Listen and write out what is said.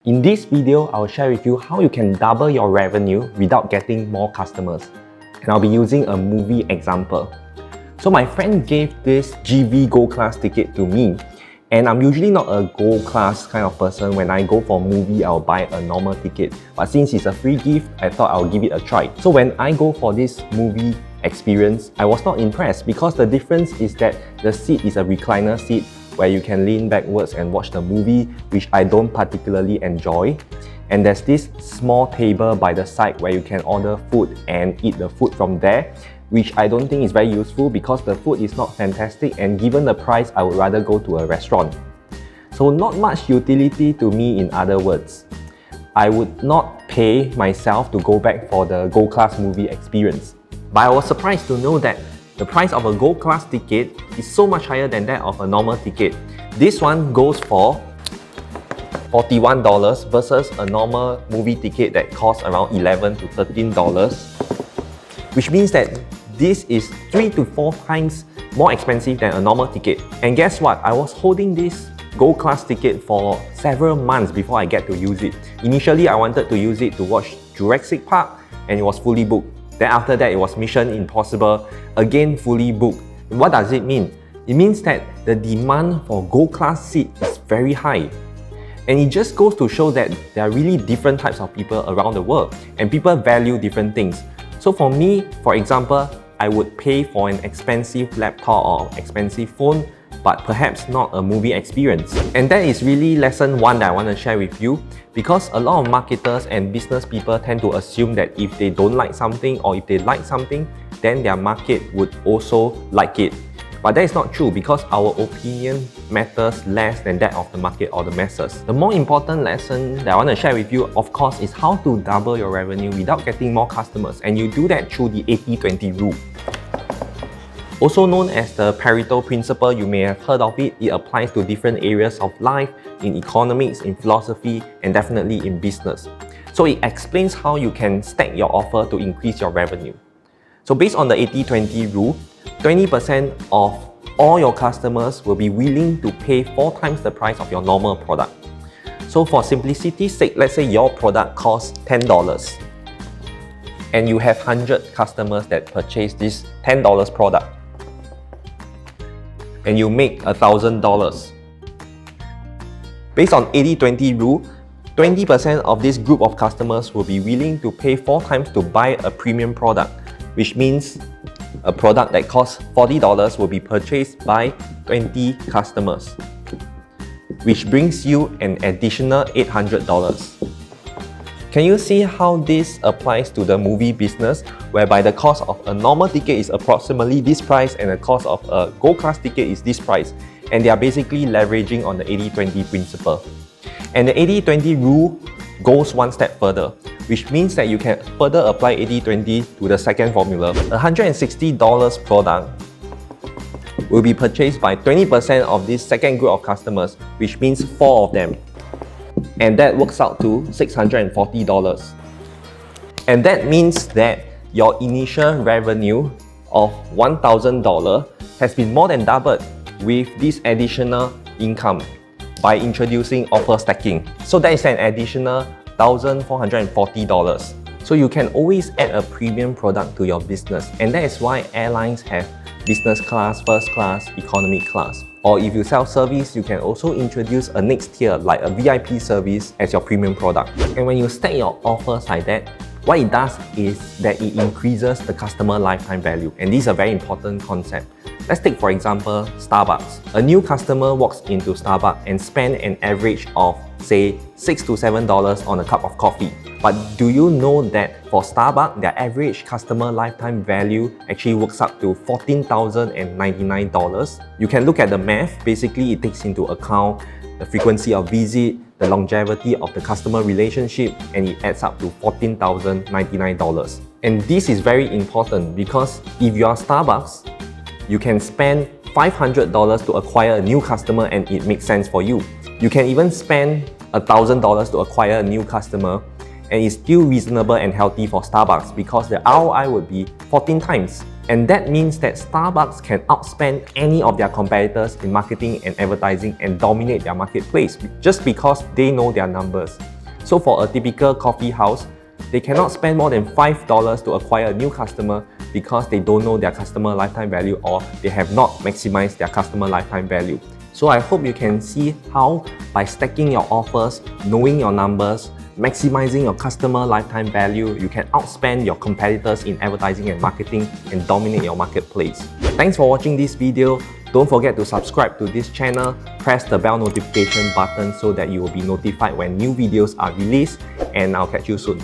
In this video, I'll share with you how you can double your revenue without getting more customers. And I'll be using a movie example. So my friend gave this GV Gold Class ticket to me, and I'm usually not a Gold Class kind of person. When I go for a movie, I'll buy a normal ticket. But since it's a free gift, I thought I'll give it a try. So when I go for this movie experience, I was not impressed because the difference is that the seat is a recliner seat where you can lean backwards and watch the movie, which I don't particularly enjoy. And there's this small table by the side where you can order food and eat the food from there, which I don't think is very useful because the food is not fantastic, and given the price, I would rather go to a restaurant. So not much utility to me, in other words. I would not pay myself to go back for the Gold Class movie experience. But I was surprised to know that the price of a Gold Class ticket is so much higher than that of a normal ticket. This one goes for $41 versus a normal movie ticket that costs around $11 to $13, which means that this is 3 to 4 times more expensive than a normal ticket. And guess what? I was holding this Gold Class ticket for several months before I get to use it. Initially, I wanted to use it to watch Jurassic Park, and it was fully booked. Then after that, it was Mission Impossible, again fully booked. What does it mean? It means that the demand for Gold Class seat is very high. And it just goes to show that there are really different types of people around the world, and people value different things. So for me, for example, I would pay for an expensive laptop or expensive phone, but perhaps not a movie experience. And that is really lesson 1 that I want to share with you, because a lot of marketers and business people tend to assume that if they don't like something or if they like something, then their market would also like it. But that is not true, because our opinion matters less than that of the market or the masses. The more important lesson that I want to share with you, of course, is how to double your revenue without getting more customers. And you do that through the 80-20 rule. Also known as the Pareto principle, you may have heard of it. It applies to different areas of life, in economics, in philosophy, and definitely in business. So it explains how you can stack your offer to increase your revenue. So based on the 80-20 rule, 20% of all your customers will be willing to pay 4 times the price of your normal product. So for simplicity's sake, let's say your product costs $10 and you have 100 customers that purchase this $10 product, and you make $1,000. Based on 80-20 rule, 20% of this group of customers will be willing to pay 4 times to buy a premium product, which means a product that costs $40 will be purchased by 20 customers, which brings you an additional $800. Can you see how this applies to the movie business, whereby the cost of a normal ticket is approximately this price and the cost of a Gold Class ticket is this price, and they are basically leveraging on the 80-20 principle. And the 80-20 rule goes one step further, which means that you can further apply 80-20 to the second formula. A $160 product will be purchased by 20% of this second group of customers, which means 4 of them. And that works out to $640. And that means that your initial revenue of $1,000 has been more than doubled with this additional income by introducing offer stacking. So that is an additional $1,440. So you can always add a premium product to your business, and that is why airlines have business class, first class, economy class. Or if you sell service, you can also introduce a next tier like a VIP service as your premium product. And when you stack your offers like that, what it does is that it increases the customer lifetime value. And this is a very important concept. Let's take, for example, Starbucks. A new customer walks into Starbucks and spends an average of, say, $6 to $7 on a cup of coffee. But do you know that for Starbucks, their average customer lifetime value actually works up to $14,099? You can look at the math. Basically, it takes into account the frequency of visit, the longevity of the customer relationship, and it adds up to $14,099. And this is very important because if you are Starbucks, you can spend $500 to acquire a new customer and it makes sense for you. You can even spend $1,000 to acquire a new customer and it's still reasonable and healthy for Starbucks because the ROI would be 14 times. And that means that Starbucks can outspend any of their competitors in marketing and advertising and dominate their marketplace just because they know their numbers. So for a typical coffee house, they cannot spend more than $5 to acquire a new customer because they don't know their customer lifetime value or they have not maximized their customer lifetime value. So I hope you can see how by stacking your offers, knowing your numbers, maximizing your customer lifetime value, you can outspend your competitors in advertising and marketing and dominate your marketplace. Thanks for watching this video. Don't forget to subscribe to this channel, press the bell notification button so that you will be notified when new videos are released, and I'll catch you soon.